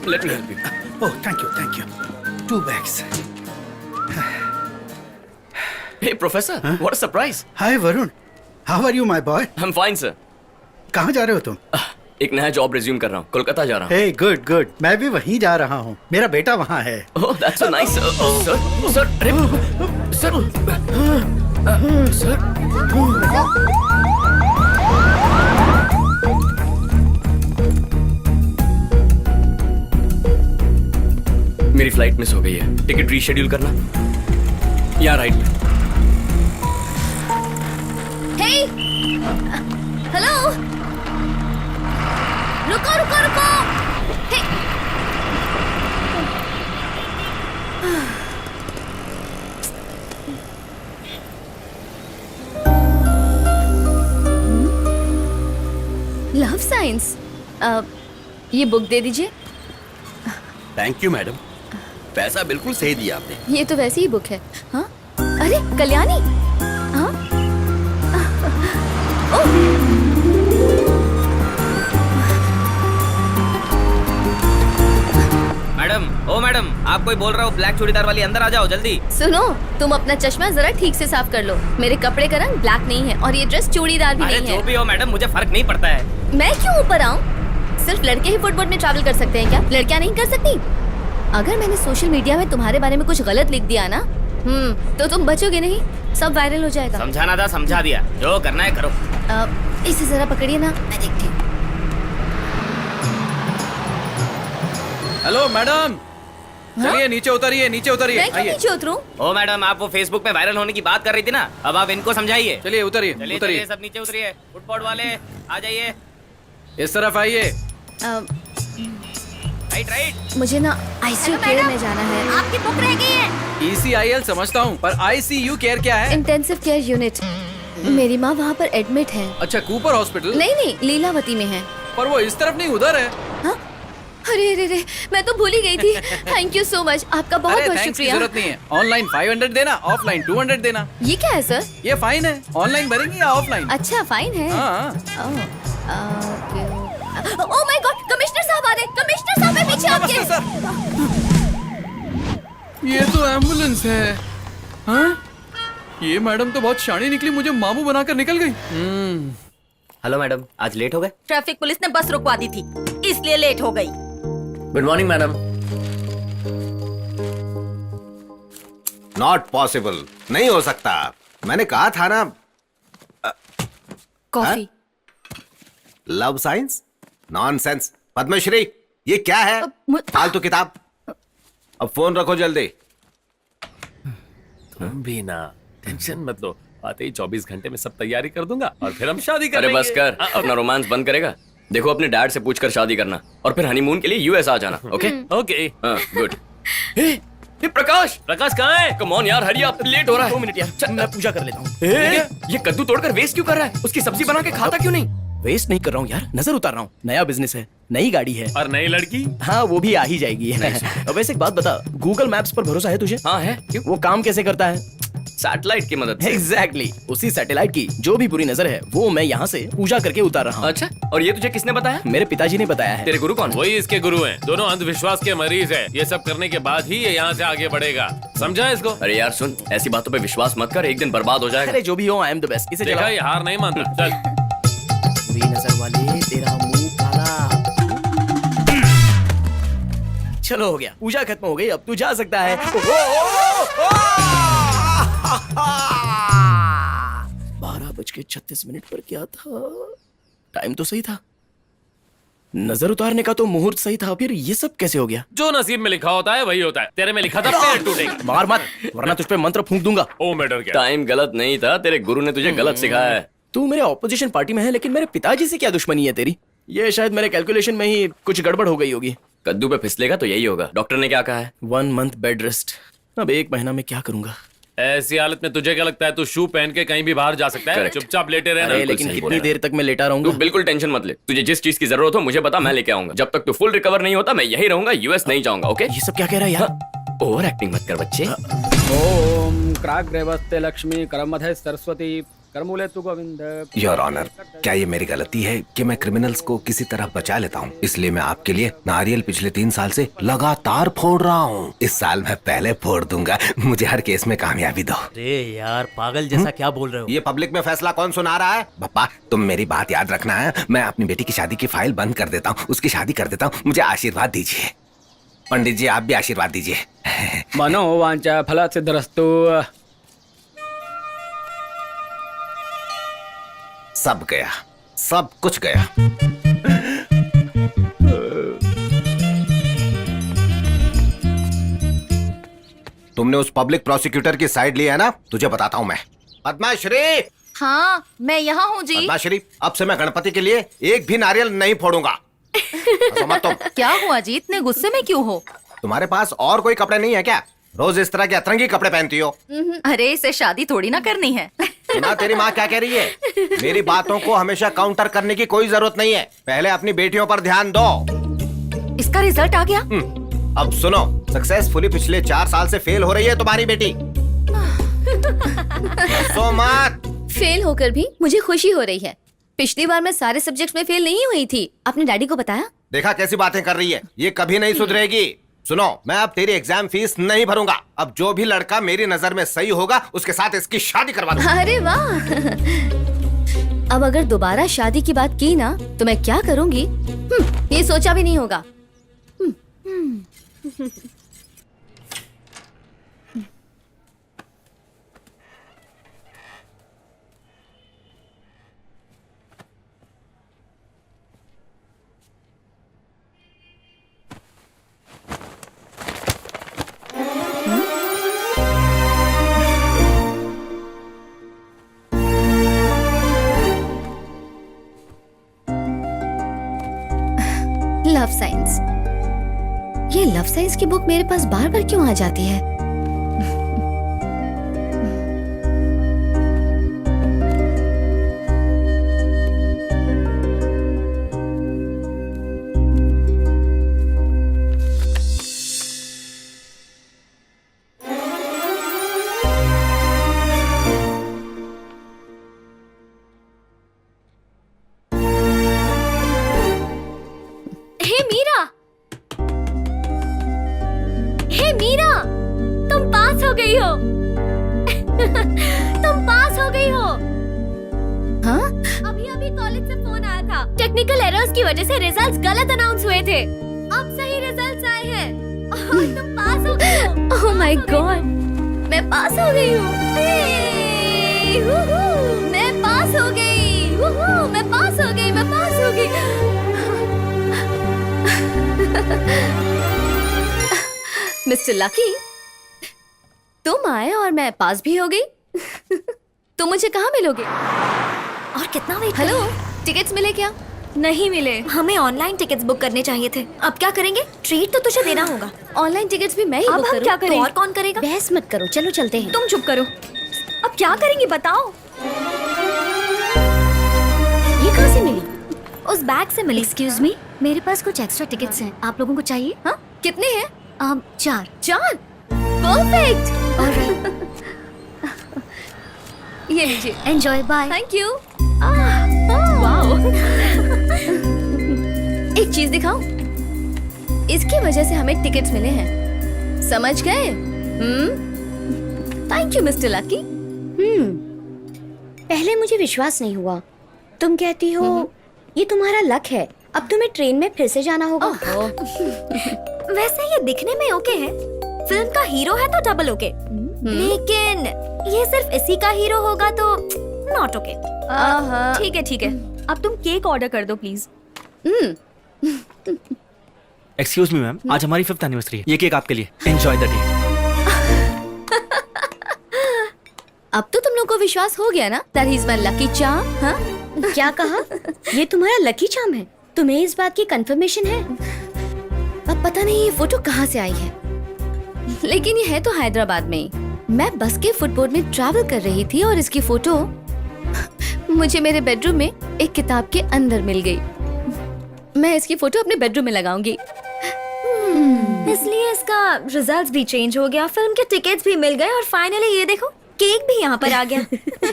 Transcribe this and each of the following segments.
Let me help you. Oh, thank you. 2 bags. Hey, Professor. What a surprise. Hi, Varun. How are you, my boy? I'm fine, sir. कहाँ जा रहे हो तुम? एक नया job resume कर रहा हूँ. कोलकाता जा रहा हूँ. Hey, good. मैं भी वहीं जा रहा हूँ. मेरा बेटा वहाँ है. Oh, that's so nice, sir. Sir, अरे, sir. मेरी फ्लाइट मिस हो गई है. टिकट रीशेड्यूल करना. यहाँ राइट में. Hey! हेलो. रुको. Hey! Love science. ये बुक दे दीजिए. थैंक यू मैडम, पैसा बिल्कुल सही दिया आपने. ये तो वैसी ही बुक है. हाँ? अरे कल्याणी. हाँ? मैडम, आप कोई बोल रहा हो ब्लैक चूड़ीदार वाली, अंदर आ जाओ जल्दी. सुनो, तुम अपना चश्मा जरा ठीक से साफ कर लो. मेरे कपड़े का रंग ब्लैक नहीं है और ये ड्रेस चूड़ीदार भी अरे नहीं है. जो भी हो मैडम, मुझे फर्क नहीं पड़ता है. मैं क्यों ऊपर आऊँ? सिर्फ लड़के ही फुटबोट में ट्रैवल कर सकते हैं क्या? लड़कियाँ नहीं कर सकती? अगर मैंने सोशल मीडिया में तुम्हारे बारे में कुछ गलत लिख दिया ना, तो तुम बचोगे नहीं. सब वायरल हो जाएगा. समझाना था, समझा दिया. जो करना है करो. इसे जरा पकड़िए ना, मैं देखती हूँ. हेलो मैडम, चलिए नीचे उतरिए. मैं क्यों आइए. नीचे उतरूं? ओ मैडम, आप वो फेसबुक पे वायरल होने की बात कर रही थी ना, अब आप इनको समझाइए. चलिए उतरिए. चलिए सब नीचे उतरिए. फुटबॉल वाले आ जाइए. इस तरफ आइए. राइट. मुझे ना आईसीयू केयर में जाना है. आपकी बुक रह गई है. ECIL समझता हूँ, पर ICU केयर क्या है? Intensive care unit. मेरी माँ वहाँ पर एडमिट है. अच्छा, कूपर हॉस्पिटल? नहीं, लीलावती में है. पर वो इस तरफ नहीं, उधर है. हाँ? अरे, मैं तो भूल ही गई थी. थैंक यू सो मच, आपका बहुत बहुत थैंक्स की शुक्रिया. जरूरत नहीं है. ऑनलाइन 500 देना, ऑफलाइन 200 देना. ये क्या है सर? ये फाइन है. ऑनलाइन भरेंगी या ऑफलाइन? अच्छा, फाइन है. हाँ. ओह माय गॉड, कमिश्नर साहब आ रहे. कमिश्नर साहब है पीछे आपके. नमस्ते सर. ये तो एम्बुलेंस है. हाँ? ये मैडम तो बहुत शानी निकली, मुझे मामू बनाकर निकल गई. हेलो मैडम, आज लेट हो गए. ट्रैफिक पुलिस ने बस रुकवा दी थी, इसलिए लेट हो गई. Good morning madam. Not possible, नहीं हो सकता. मैंने कहा था ना. Coffee. Love science, nonsense. Padma Shri, ये क्या है? फालतू किताब. अब फोन रखो जल्दी. तुम भी ना टेंशन मत लो, आते ही 24 घंटे में सब तैयारी कर दूंगा और फिर हम शादी कर अरे बस कर, अपना रोमांस बंद करेगा. देखो, अपने डैड से पूछकर शादी करना और फिर हनीमून के लिए यूएस आ जाना. Okay okay. गुड. ये प्रकाश कहाँ है? कम ऑन यार, हरी आप, लेट हो रहा है. 2 मिनट यार, चल मैं पूजा कर लेता हूँ. ये कद्दू तोड़कर वेस्ट क्यों कर रहा है? उसकी सब्जी बना के खाता क्यों नहीं? वेस्ट नहीं कर रहा हूँ यार, नजर उतार रहा हूँ. नया बिजनेस है, नई गाड़ी है. और नई लड़की? हाँ, वो भी आ ही जाएगी. अब वैसे एक बात बता, गूगल मैप्स पर भरोसा है तुझे? हाँ है. क्यों? वो काम कैसे करता है? सैटेलाइट की मदद से. एग्जैक्टली. उसी सैटेलाइट की जो भी बुरी नजर है वो मैं यहाँ से पूजा करके उतार रहा हूँ. अच्छा, और ये तुझे किसने बताया? मेरे पिताजी ने बताया है. तेरे गुरु कौन? वही इसके गुरु हैं. दोनों अंधविश्वास के मरीज हैं. ये सब करने के बाद ही ये यहाँ से आगे बढ़ेगा. समझा इसको? अरे यार सुन, ऐसी बातों पे विश्वास मत कर, एक दिन बर्बाद हो जाएगा. अरे जो भी हो, आई एम द बेस्ट. इसे देखा, चलाओ. ये हार नहीं मानता. चल. बुरी नजर वाले, तेरा मुंह काला. चलो हो गया, पूजा खत्म हो गई, अब तू जा सकता है. 12:36 पर क्या था? टाइम तो सही था. नजर उतारने का तो मुहूर्त सही था, फिर ये सब कैसे हो गया? जो नसीब में लिखा होता है वही होता है. तेरे में लिखा था पैर टूटेगा. मार मत, वरना तुझ पे मंत्र फूंक दूंगा. ओ मैं डर गया. टाइम गलत नहीं था, तेरे गुरु ने तुझे गलत सिखाया है. तू मेरे ऑपोजिशन पार्टी में है, लेकिन मेरे पिताजी से क्या दुश्मनी है तेरी? ये शायद मेरे कैलकुलेशन में ही कुछ गड़बड़ हो गई होगी. कद्दू पे फिसलेगा तो यही होगा. डॉक्टर ने क्या कहा है? 1 मंथ बेड रेस्ट. अब 1 महीना में क्या करूंगा? ऐसी हालत में तुझे क्या लगता है तू शू पहन के कहीं भी बाहर जा सकता है? Correct. चुपचाप लेटे रहना. अरे लेकिन सही बोल कितनी रहा देर तक मैं लेटा तू रहूंगा? बिल्कुल टेंशन मत ले. तुझे जिस चीज की जरूरत हो मुझे बता, मैं लेके आऊंगा. जब तक तू फुल रिकवर नहीं होता मैं यही रहूंगा, यूएस नहीं जाऊंगा. ओके? ये सब क्या कह रहा है यार? ओवर एक्टिंग मत कर बच्चे. ओम क्राग्रेवस्ते लक्ष्मी करमधे सरस्वती करमुलेतु गोविंद। योर ऑनर, क्या ये मेरी गलती है कि मैं क्रिमिनल्स को किसी तरह बचा लेता हूँ? इसलिए मैं आपके लिए नारियल पिछले 3 साल से लगातार फोड़ रहा हूँ। इस साल मैं पहले फोड़ दूंगा। मुझे हर केस में कामयाबी दो। अरे यार पागल जैसा क्या बोल रहे हो? ये पब्लिक में फैसला कौन सुना रहा है? पापा तुम मेरी बात याद रखना है। मैं अपनी बेटी की शादी की फाइल बंद कर देता हूँ, उसकी शादी कर देता हूँ। मुझे आशीर्वाद दीजिए। पंडित जी आप भी आशीर्वाद दीजिए। मनोवांचा फलसिद्धिरस्तु। सब गया, सब कुछ गया। तुमने उस पब्लिक प्रोसिक्यूटर की साइड ली है ना? तुझे बताता हूं मैं। पद्माश्री, हाँ मैं यहाँ हूँ जी। पद्माश्री, अब से मैं गणपति के लिए एक भी नारियल नहीं फोड़ूंगा। मत तुम। क्या हुआ जी, इतने गुस्से में क्यों हो? तुम्हारे पास और कोई कपड़े नहीं है क्या? रोज इस तरह के अतरंगी कपड़े पहनती हो। अरे इसे शादी थोड़ी ना करनी है। ना तेरी माँ क्या कह रही है? मेरी बातों को हमेशा काउंटर करने की कोई जरूरत नहीं है। पहले अपनी बेटियों पर ध्यान दो। इसका रिजल्ट आ गया? अब सुनो, सक्सेसफुली पिछले 4 साल से फेल हो रही है तुम्हारी बेटी। सो मत। फेल होकर भी मुझे खुशी हो रही है। पिछली बार मैं सारे सब्जेक्ट्स में फेल नहीं हुई थी। अपने डैडी को बताया? देखा कैसी बातें कर रही है? ये कभी नहीं सुधरेगी। सुनो, मैं अब तेरी एग्जाम फीस नहीं भरूंगा। अब जो भी लड़का मेरी नजर में सही होगा उसके साथ इसकी शादी करवा दूंगा। अरे वाह। अब अगर दोबारा शादी की बात की ना तो मैं क्या करूंगी ये सोचा भी नहीं होगा। Love science. ये लव साइंस की बुक मेरे पास बार बार क्यों आ जाती है? तुम पास हो गई हो। हाँ? अभी कॉलेज से फोन आया था। टेक्निकल एरर्स की वजह से रिजल्ट्स गलत अनाउंस हुए थे। अब सही रिजल्ट्स आए हैं और तुम पास हो गई हो। ओह माय गॉड, मैं पास हो गई हूँ। मैं पास हो गई। मैं पास हो गई। मैं पास हो गई। मिस्टर लकी, तुम आए और मैं पास भी हो गई। तुम मुझे कहाँ मिलोगे? और कितना वेट? हेलो, टिकट्स मिले क्या? नहीं मिले। हमें ऑनलाइन टिकट्स बुक करने चाहिए थे। अब क्या करेंगे? ट्रीट तो तुझे देना होगा। ऑनलाइन टिकट्स भी मैं ही अब बुक हम करूं? क्या करें? तो और कौन करेगा? बहस मत करो, चलो चलते हैं। तुम चुप करो। अब क्या करेंगे बताओ? ये कहाँ से मिली? उस बैग से मिली। एक्सक्यूज मी, मेरे पास कुछ एक्स्ट्रा टिकट्स हैं। आप लोगों को चाहिए? हाँ, कितने हैं? 4। 4? परफेक्ट। ये लीजिए। Enjoy, bye. Thank you. Wow. एक चीज दिखाऊं? इसकी वजह से हमें टिकट्स मिले हैं, समझ गए? Thank you mister lucky. पहले मुझे विश्वास नहीं हुआ। तुम कहती हो ये तुम्हारा लक है। अब तुम्हें ट्रेन में फिर से जाना होगा। वैसे ये दिखने में ओके है। फिल्म का हीरो है तो डबल ओके, लेकिन ये सिर्फ इसी का हीरो होगा तो नॉट ओके। ठीक है ठीक है, अब तुम केक ऑर्डर कर दो प्लीज। एक्सक्यूज मी मैम, आज हमारी 5th एनिवर्सरी है। ये केक आपके लिए। Enjoy the day. अब तो तुम लोग को विश्वास हो गया ना? That is my lucky charm. हाँ? क्या कहा? ये तुम्हारा लकी चार्म है? तुम्हें इस बात की कंफर्मेशन है? अब पता नहीं ये फोटो कहाँ से आई है, लेकिन ये है तो हैदराबाद में ही। मैं बस के फुटबोर्ड में ट्रैवल कर रही थी और इसकी फोटो मुझे मेरे बेडरूम में एक किताब के अंदर मिल गई। मैं इसकी फोटो अपने बेडरूम में लगाऊंगी। इसलिए इसका रिजल्ट भी चेंज हो गया, फिल्म के टिकट्स भी मिल गए और फाइनली ये देखो केक भी यहाँ पर आ गया।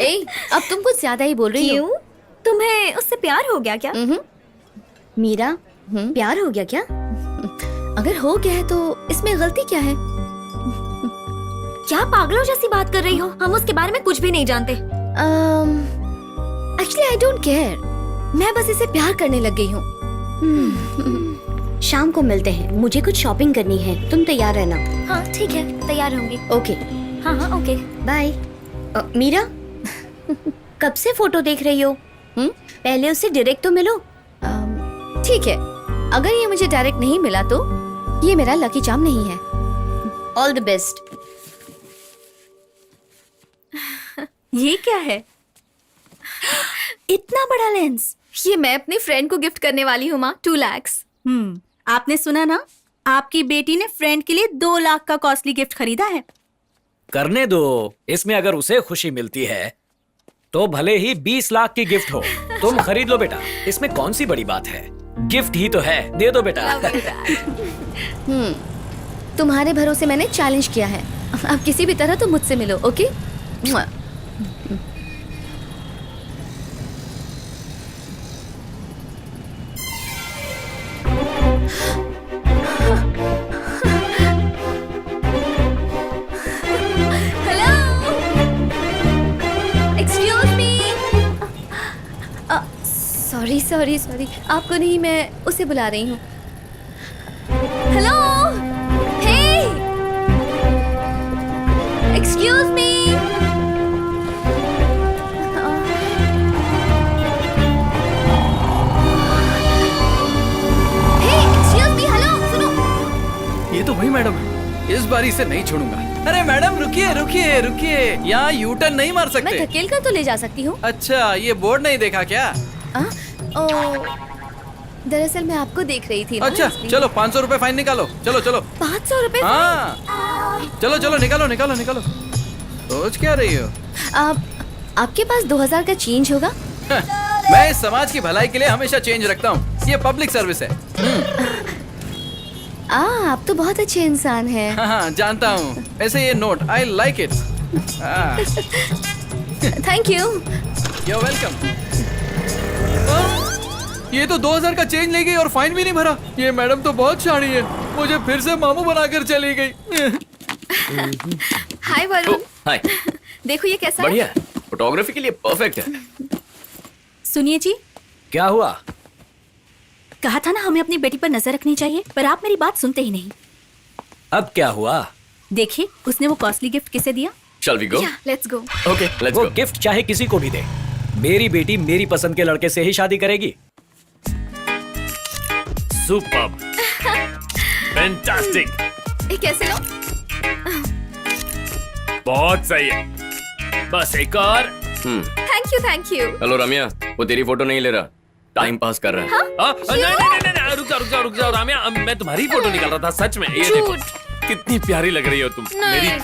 ए, अब तुम कुछ ज्यादा ही बोल रही हो। क्यों? तुम्हें उससे प्यार हो गया क्या? मीरा, प्यार हो गया क्या? अगर हो गया है तो इसमें गलती क्या है? क्या पागलों जैसी बात कर रही हो? हम उसके बारे में कुछ भी नहीं जानते। Actually I don't care. मैं बस इसे प्यार करने लग गई हूँ। शाम को मिलते हैं, मुझे कुछ शॉपिंग करनी है, तुम तैयार रहना। हाँ ठीक है, तैयार होंगी। ओके, हाँ हाँ ओके। बाय। मीरा, कब से फोटो देख रही हो? पहले उससे डायरेक्ट तो मिलो। ठीक है, अगर ये मुझे डायरेक्ट नहीं मिला तो ये मेरा लकी चार्म नहीं है। All the best. ये क्या है? इतना बड़ा लेंस? ये मैं अपनी फ्रेंड को गिफ्ट करने वाली हूँ माँ, 2 लाख। आपने सुना ना, आपकी बेटी ने फ्रेंड के लिए 2 लाख का कॉस्टली गिफ्ट खरीदा है। करने दो, इसमें अगर उसे खुशी मिलती है तो भले ही 20 लाख की गिफ्ट हो, तुम खरीद लो बेटा, इसमें कौन सी बड़ी बात है, गिफ्ट ही तो है, दे दो बेटा। तुम्हारे भरोसे मैंने चैलेंज किया है, अब किसी भी तरह तुम मुझसे मिलो, okay? Hello, excuse me. Sorry sorry sorry, आपको नहीं, मैं उसे बुला रही हूँ। हेलो, हे, एक्सक्यूज मी। ये तो वही मैडम है, इस बार इसे नहीं छोड़ूंगा। अरे मैडम रुकिए रुकिए रुकिए, यहाँ यू टर्न नहीं मार मैं सकते। धकेल कर तो ले जा सकती हूँ। अच्छा, ये बोर्ड नहीं देखा क्या? दरअसल मैं आपको देख रही थी ना, अच्छा इसलिए। चलो 500 रुपए फाइन निकालो, चलो चलो। 500 रुपए? हाँ चलो चलो निकालो निकालो निकालो। सोच क्या रही हो? आपके पास 2000 का चेंज होगा? मैं इस समाज की भलाई के लिए हमेशा चेंज रखता हूँ, ये पब्लिक सर्विस है। आप तो बहुत अच्छे इंसान हैं। हाँ जानता हूँ, ऐसे ये note I like it. Thank you. You're welcome। ये तो 2000 का चेंज ले गई और फाइन भी नहीं भरा। ये मैडम तो बहुत शानी है, मुझे फिर से मामू बनाकर चली गई। हाय वरुण। हाय। देखो ये कैसा बढ़िया है, फोटोग्राफी के लिए परफेक्ट है। सुनिए जी, क्या हुआ? कहा था ना हमें अपनी बेटी पर नजर रखनी चाहिए, पर आप मेरी बात सुनते ही नहीं। अब क्या हुआ? देखिए, उसने वो कॉस्टली गिफ्ट किसे दिया? Shall we go? Let's go. Okay, let's वो go. गिफ्ट चाहे किसी को भी दे, मेरी बेटी मेरी पसंद के लड़के से ही शादी करेगी। सुपर्ब, फैंटास्टिक, ये कैसे लो? बहुत सही है, बस एक और। Thank you. हेलो रम्या, वो तेरी फोटो नहीं ले रहा, टाइम पास कर रहा है। नहीं नहीं नहीं नहीं, रुक जाओ राम्या, मैं तुम्हारी फोटो निकाल रहा था, सच में। ये देखो, कितनी प्यारी लग रही हो तुम, मेरी जान।